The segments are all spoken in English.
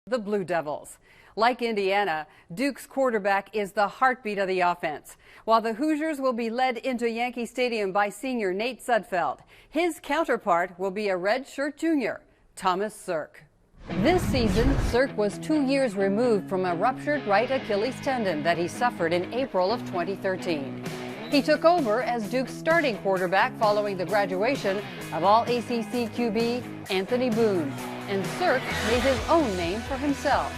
The Blue Devils. Like Indiana, Duke's quarterback is the heartbeat of the offense. While the Hoosiers will be led into Yankee Stadium by senior Nate Sudfeld, his counterpart will be a redshirt junior, Thomas Sirk. This season, Sirk was 2 years removed from a ruptured right Achilles tendon that he suffered in April of 2013. He took over as Duke's starting quarterback following the graduation of All-ACC QB Anthony Boone, and Sirk made his own name for himself.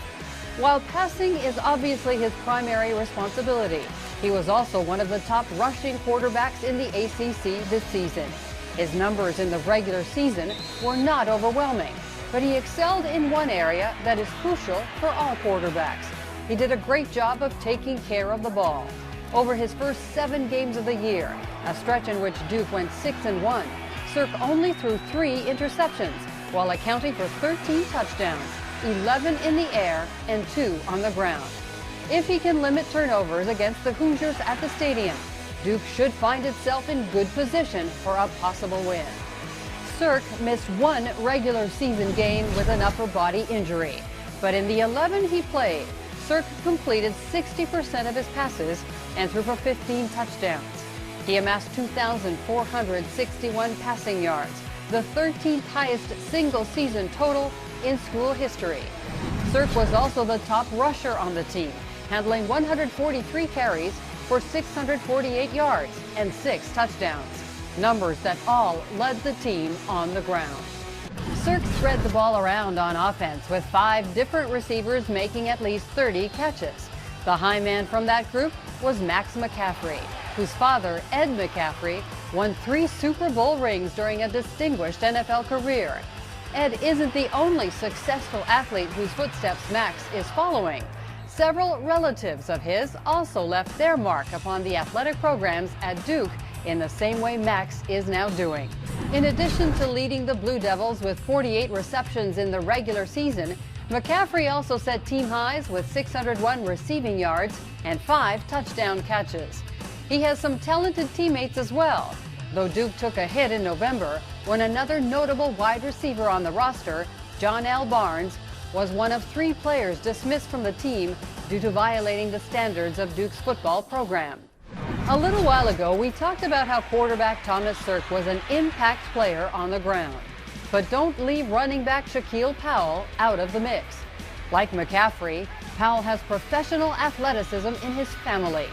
While passing is obviously his primary responsibility, he was also one of the top rushing quarterbacks in the ACC this season. His numbers in the regular season were not overwhelming, but he excelled in one area that is crucial for all quarterbacks. He did a great job of taking care of the ball. Over his first 7 games of the year, a stretch in which Duke went 6-1, Sirk only threw 3 interceptions while accounting for 13 touchdowns, 11 in the air and 2 on the ground. If he can limit turnovers against the Hoosiers at the stadium, Duke should find itself in good position for a possible win. Sirk missed 1 regular season game with an upper body injury, but in the 11 he played, Sirk completed 60% of his passes and threw for 15 touchdowns. He amassed 2,461 passing yards, the 13th highest single-season total in school history. Sirk was also the top rusher on the team, handling 143 carries for 648 yards and 6 touchdowns, numbers that all led the team on the ground. Sirk spread the ball around on offense with 5 different receivers making at least 30 catches. The high man from that group was Max McCaffrey, whose father, Ed McCaffrey, won 3 Super Bowl rings during a distinguished NFL career. Ed isn't the only successful athlete whose footsteps Max is following. Several relatives of his also left their mark upon the athletic programs at Duke in the same way Max is now doing. In addition to leading the Blue Devils with 48 receptions in the regular season, McCaffrey also set team highs with 601 receiving yards and 5 touchdown catches. He has some talented teammates as well, though Duke took a hit in November when another notable wide receiver on the roster, John L. Barnes, was one of 3 players dismissed from the team due to violating the standards of Duke's football program. A little while ago, we talked about how quarterback Thomas Sirk was an impact player on the ground. But don't leave running back Shaquille Powell out of the mix. Like McCaffrey, Powell has professional athleticism in his family.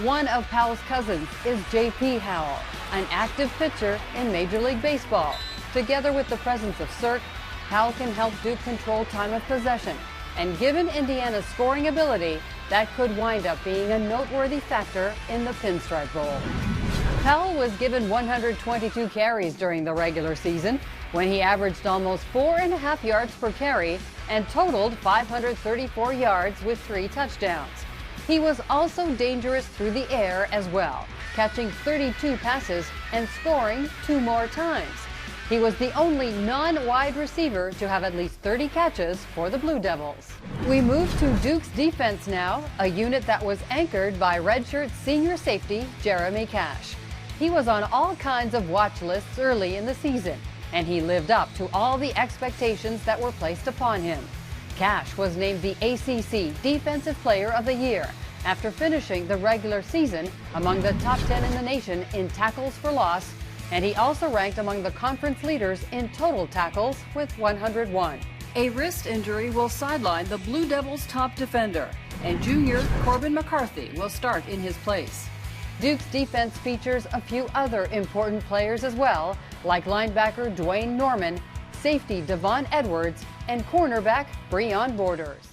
One of Powell's cousins is J.P. Howell, an active pitcher in Major League Baseball. Together with the presence of Sirk, Powell can help Duke control time of possession. And given Indiana's scoring ability, that could wind up being a noteworthy factor in the Pinstripe Bowl. Powell was given 122 carries during the regular season, when he averaged almost 4.5 yards per carry and totaled 534 yards with 3 touchdowns. He was also dangerous through the air as well, catching 32 passes and scoring 2 more times. He was the only non-wide receiver to have at least 30 catches for the Blue Devils. We move to Duke's defense now, a unit that was anchored by redshirt senior safety Jeremy Cash. He was on all kinds of watch lists early in the season, and he lived up to all the expectations that were placed upon him. Cash was named the ACC Defensive Player of the Year after finishing the regular season among the top 10 in the nation in tackles for loss, and he also ranked among the conference leaders in total tackles with 101. A wrist injury will sideline the Blue Devils' top defender, and junior Corbin McCarthy will start in his place. Duke's defense features a few other important players as well, like linebacker Dwayne Norman, safety Devon Edwards, and cornerback Breon Borders.